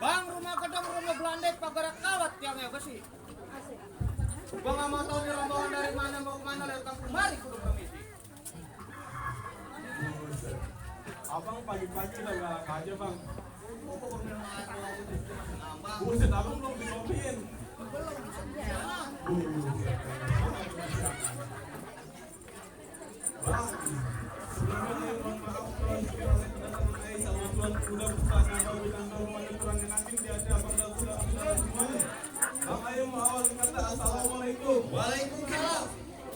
Bang, rumah gedung rumah Belanda pagar kawat yang ya besi. Bang nggak mau tahu nih rombongan dari mana mau kemana lewat kampung mari kudu permisi. Abang pagi-pagi udah galak aja bang. Buset, abang belum dikopiin. Bang, sebelumnya mohon maaf kalau sekiranya kedatangan saya sama Tuan udah besar ngapa bilang rumahnya kurangnya nanti dia ada abang dan sudah semuanya. Bang, ayo mau awal kata assalamualaikum. Waalaikumsalam.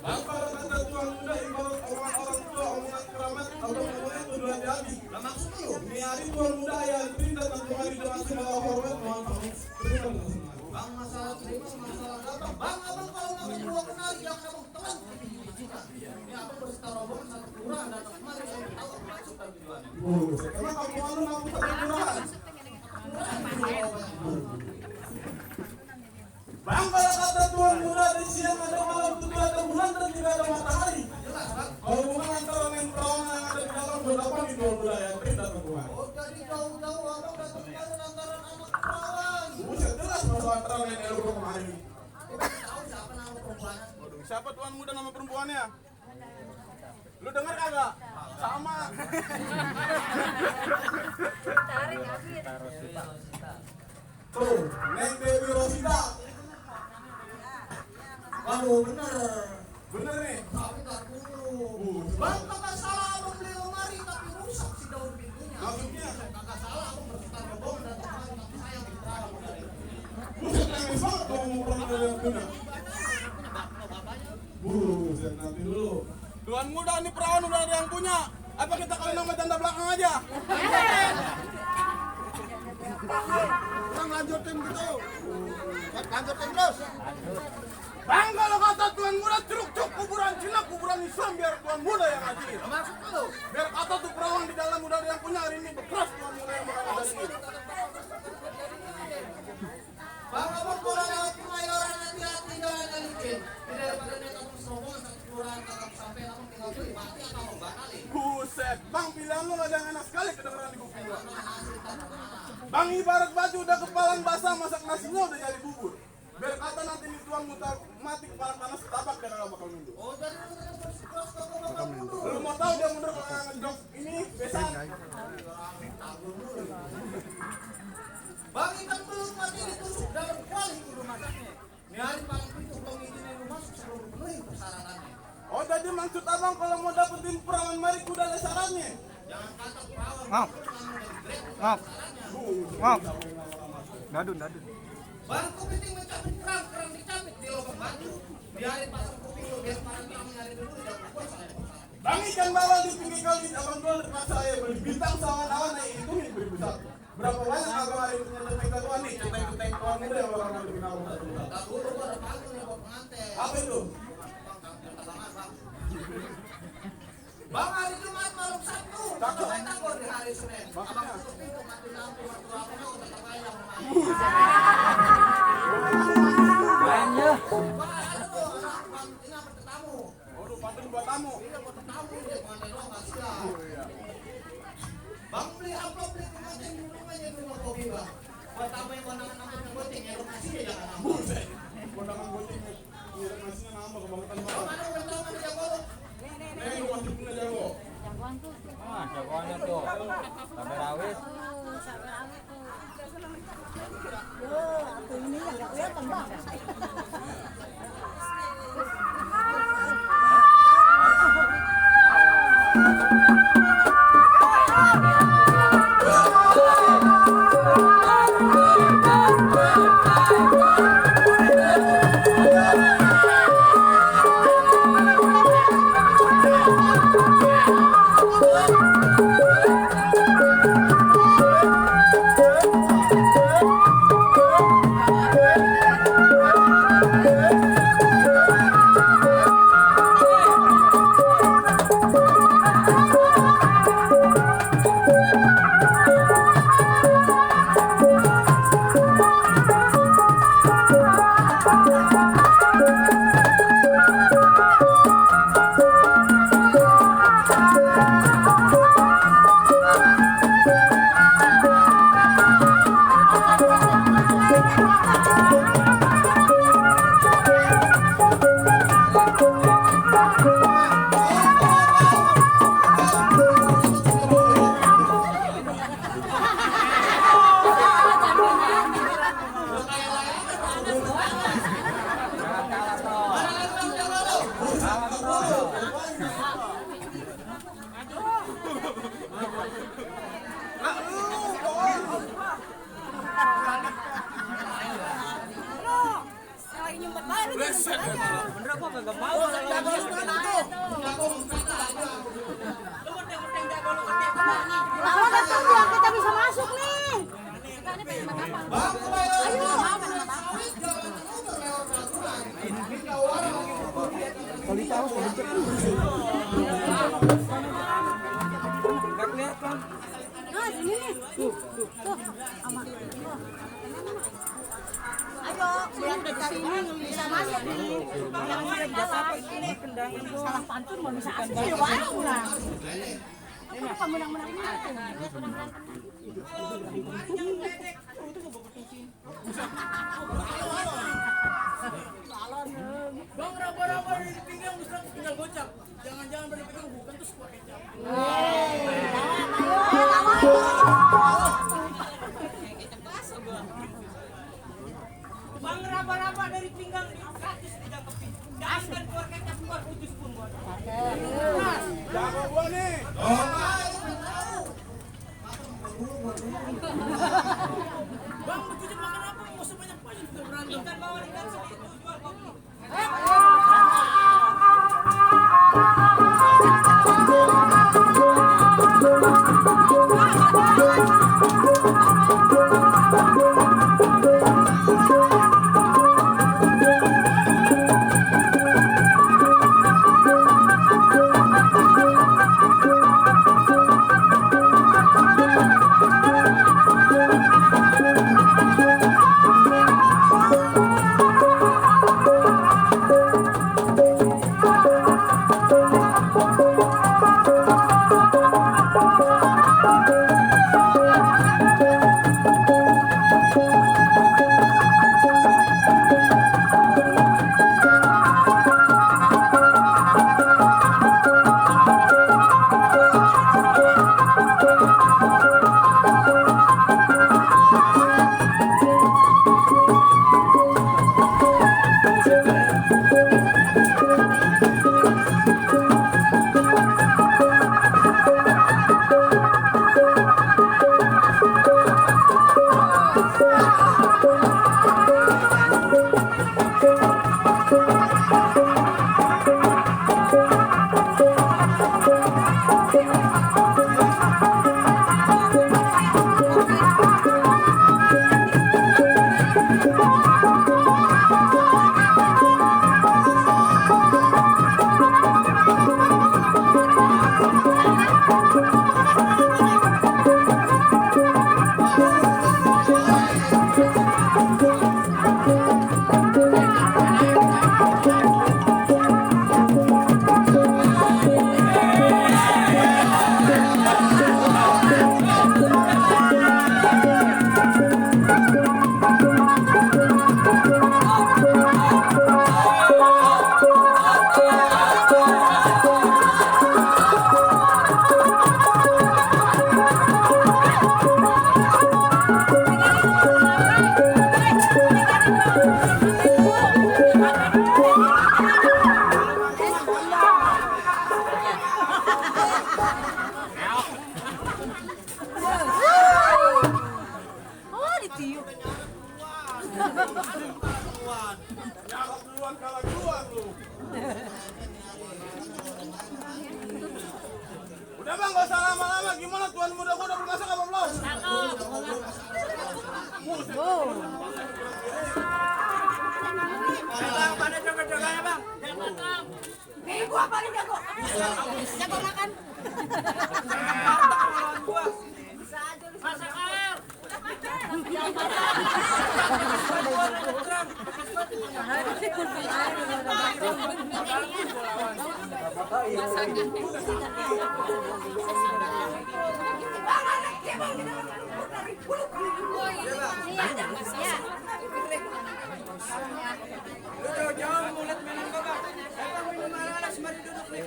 Bang, para kata Tuan muda ibarat orang tua omongan keramat abang ngomongnya tuh hati-hati. Lah maksud lu? Ini hari Tuan muda ya terima datang kemari dengan segala hormat mohon terima langsung. Bang masalah terima masalah gampang. Bang abang kalau nama gua kenal yang abang telan. Ini abang berserta rombongan satu kelurahan datang kemari saya tahu apa maksud dan tujuannya. Emang kamu anu ngaku satu kelurahan? Bang, kalau kata Tuan muda di siang ada malam tidak ada bulan dan tidak ada matahari. Jelas bang. Kalau bukan antara yang perawan yang ada di dalam berapa di Tuan muda yang tidak terbuat. Oh jadi jauh-jauh abang datang kemari lantaran anak perawan. Buset, jelas masalah antara yang ada kemarin. Tahu siapa nama perempuannya? Waduh, siapa Tuan muda nama perempuannya? Lu dengar kagak? Sama. Tuh, Neng Dewi Rosita. Waduh bener. Bener nih. Tapi tak dulu. Bang kagak salah abang beli lemari tapi rusak si daun pintunya. Maksudnya? Kagak salah abang berserta rombongan datang kemari tapi saya yang diterang. Buset, nangis banget kalau mau pulang dari yang punya. Buset, nanti dulu. Tuan muda nih perawan udah ada yang punya. Apa kita kawin nama tanda belakang aja? Bang lanjutin gitu. Lanjutin terus. Bang, kalau kata Tuan muda curug-curug kuburan Cina, kuburan Islam biar Tuan muda yang ngaji. Maksud lu? Biar kata tuh perawan di dalam udah ada yang punya hari ini berkeras Tuan muda yang berada di sini. Bang abang kalau lewat Kemayoran hati-hati jangan ngalikin. Ini daripada dia kamu serombongan satu kelurahan kakak sampai abang tinggal beli mati atau mau batalin. Buset, Bang pilihan lu gak ada yang enak sekali kedengeran di kuping gua. Bang ibarat baju udah kepalan basah masak nasinya udah jadi bubur. Biar kata nanti nih Tuan muda mati kepala panas setapak dia kagak bakal mundur. Oh jadi lu kena bersikeras kakak bakal mundur. Lu mau tahu dia mundur kalau ngejok ini besan. Bang ikan belum mati ditusuk dalam kuali kudu masaknya. Ini hari paling pintu belum izinin lu masuk sebelum penuhi persyaratannya. Oh jadi maksud abang kalau mau dapetin perawan mari kuda ada syaratnya. Jangan kata perawan. Ngap. Ngap. Dadun. Bang kepiting mencabut kerang dicabut di lubang batu. Biarin pasang kuping lu biar para kerang nyari dulu tidak berbuat saya. Bang ikan bawal di pinggir kali abang jual depan saya beli bintang sama awan hitungin beribu satu. Berapa banyak abang hari ini centeng Tuan nih, centeng Tuan muda yang bakal ngambil kenal satu. Tak dulu gua ada pantun ya buat pengantin. Apa itu? Bang tampil tabangan bang. Bang hari Jumat malam Sabtu. Cakep. Takut di hari Senin. Maksudnya? Abang tutup pintu mati lampu waktu apa mau tetap aja rumah. Banyak. Bang ada tuh anak ini apa tetamu. Waduh, pantun buat tamu. Iya buat tetamu dia pengantin doang kasihan. Oh iya. Bang beli amplop beli pengantin di rumahnya di rumah kopi bang. Buat tamu yang kondangan amplop yang goceng ya lu kasih ya jangan amplop. Buset. Kondangan goceng ngirim nasinya nama kebangetan Bang banget. ada ulang tahun yang baru. Neng lu masih punya jago. Jagoannya tuh. Sampai rawit. Ini yang gak kelihatan bang. Bener gua kagak mau. Lama datang biar kita bisa masuk nih. Bang, ayo. Sawit jangan udah lewat peraturan. Ini orang lagi Enggak kelihatan. Nah, sini nih. Tuh, aman. Ayo, biar kita sini bisa masuk nih. Jangan ada jalan. Salah pantun mau bisa asli ya warung lah. Apa menang-menang Bang, raba-raba di pinggang bisa tinggal gocap. Jangan-jangan pada pegang bukan terus pakai cap. Bang, raba-raba dari pinggang di atas ditangkepin. Jangan dari keluar kecap keluar putus pun gua. Jago gua nih. Bang, begitu makan apa? Mau sebanyak-banyak kita berantem. Kan bawa ikan segitu jual kopi. Nyakap duluan kalah duluan lu. Udah bang, gak usah lama-lama. Gimana tuan muda gua udah bermasak apa belum? Bang, pada jaga-jaganya bang. Nih gua paling jago. Jago makan. Bisa aja lu. Masak air. Jauh-jauh mulut menang kok bang. Bang, minum alas, mari duduk di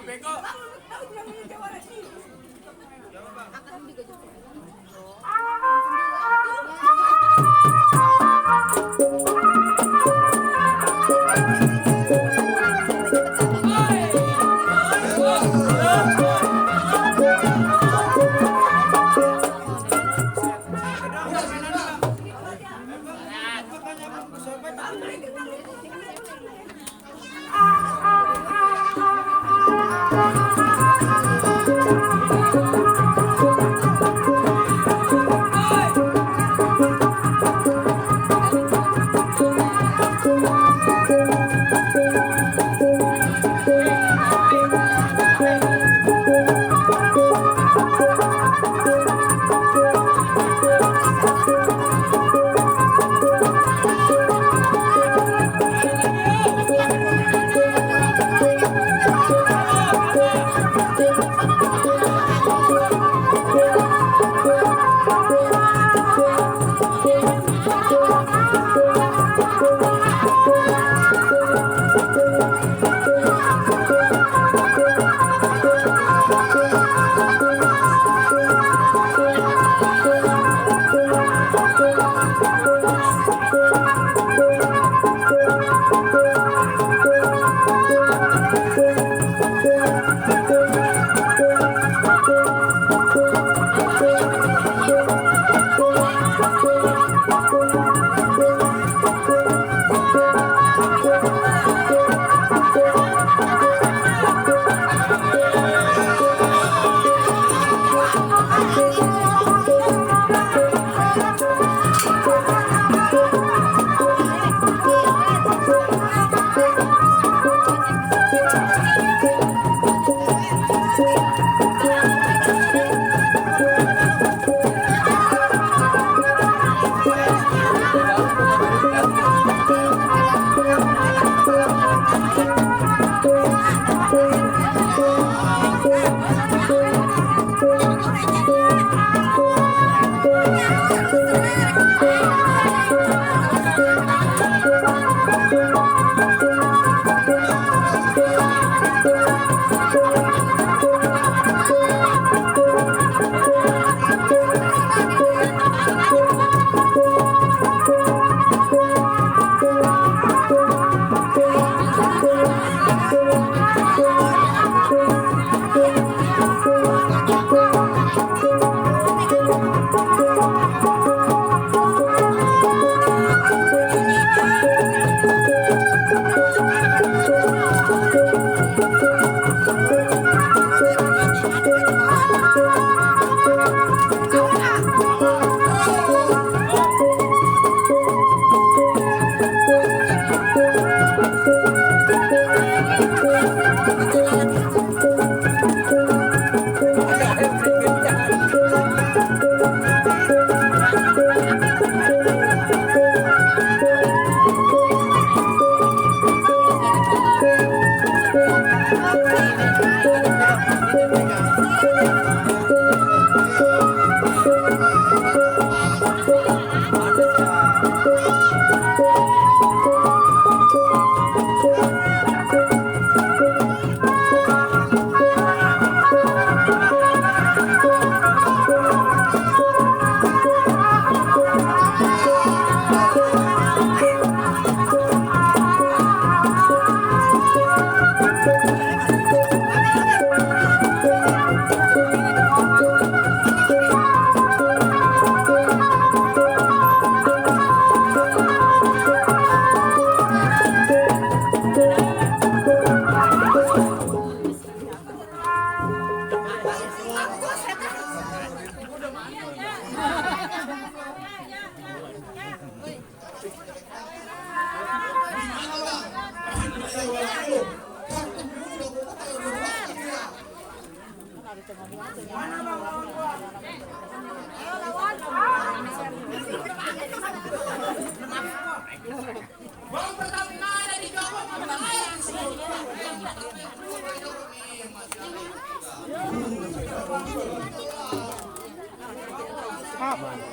bego.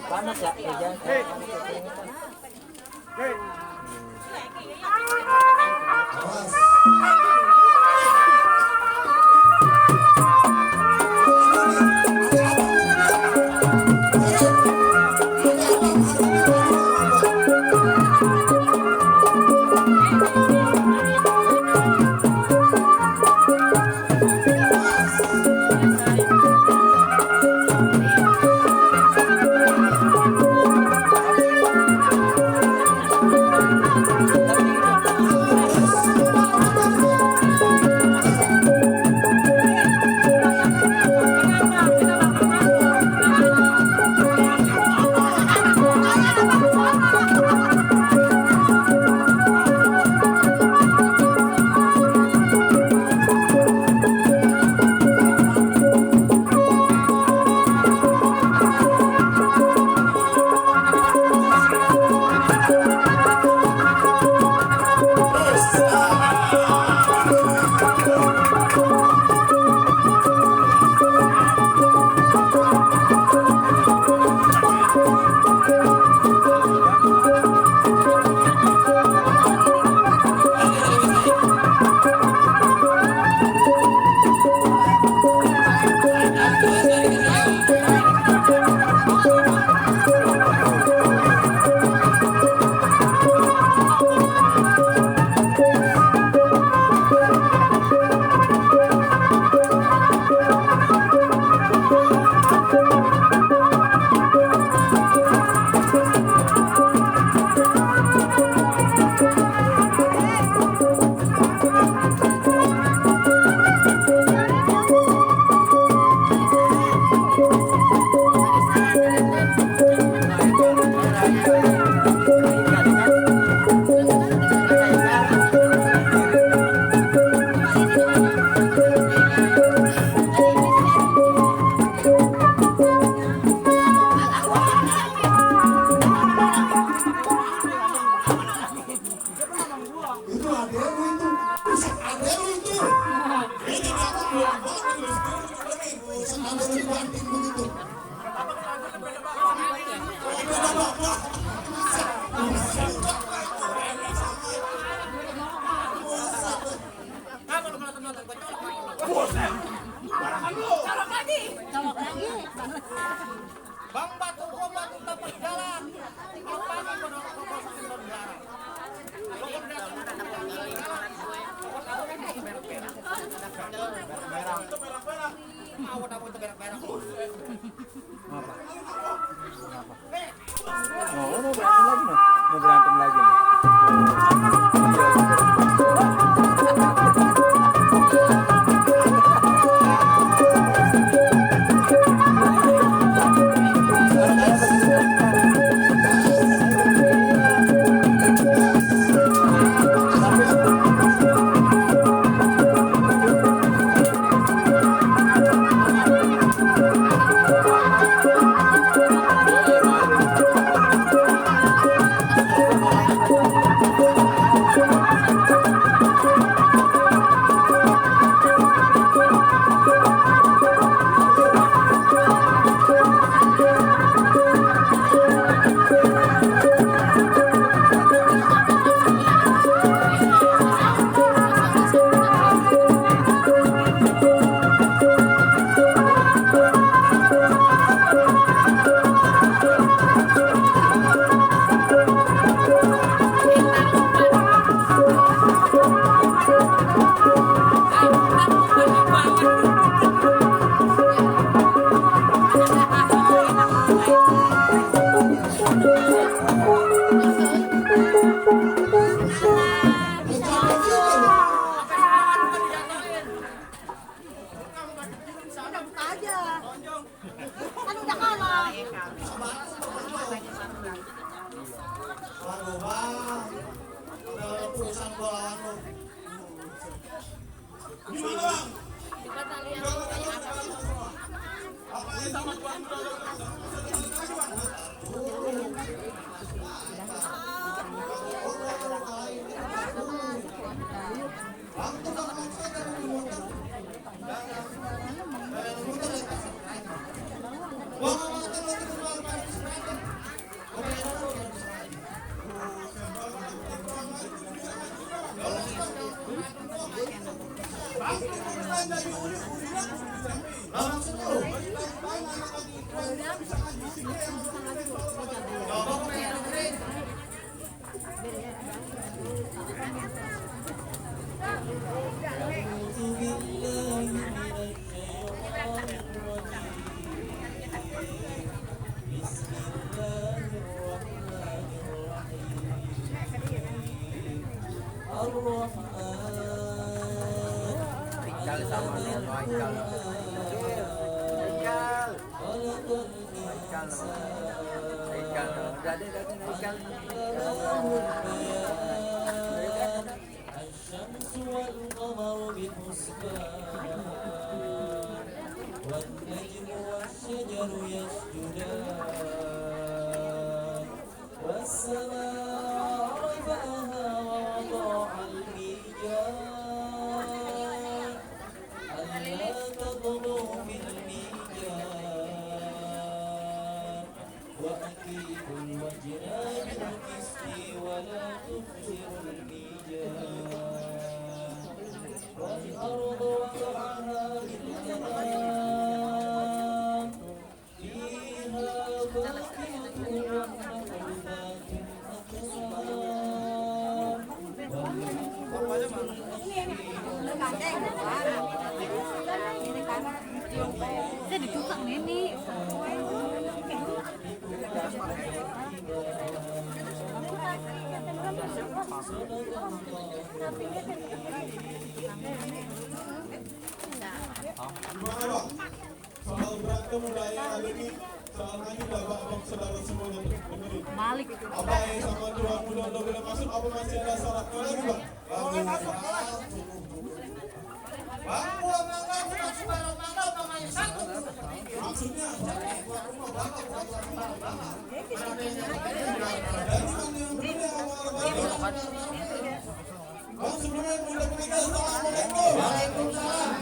Panas ya, jangan. Jangan boleh dibanting begitu. Colok lagi. Bang batu gua batu tapak jalan. Kalau pagi gua dong masukin daun belarang. Awat aku itu berak-berak. Mau berantem lagi nih. Waduh bang, udah perusahaan bola lu. Gimana bang? Apa yang sama tuan? Haikal sama Haikal. Haikal. Haikal. Udah ada Haikal. الشمس والقمر بحسبان والنجم والشجر يسجدان والسماء رفعها ووضع الميزان ألا تطغوا في الميزان وأقيموا الوزن بالقسط ولا تخسروا الميزان والأرض وضعها للأنام فيها فاكهة والنخل ذات الأكمام Saya ditukang Neni. Gimana bang? Soal berantem udah yang ada nih. Soal nanya udah bang saudara semuanya dengerin. Malik. Apa yang sama tuan muda udah boleh masuk? Apa masih ada syaratnya lagi bang? Boleh masuk. Bang, gua mangga bukan sembarang mangga, namanya satu. Maksudnya? Jadi gua rumah bakal gua sembarang mangga. Jadi kan yang bener awal-awal. Bang sebelumnya udah menikah. Assalamualaikum. Waalaikumsalam.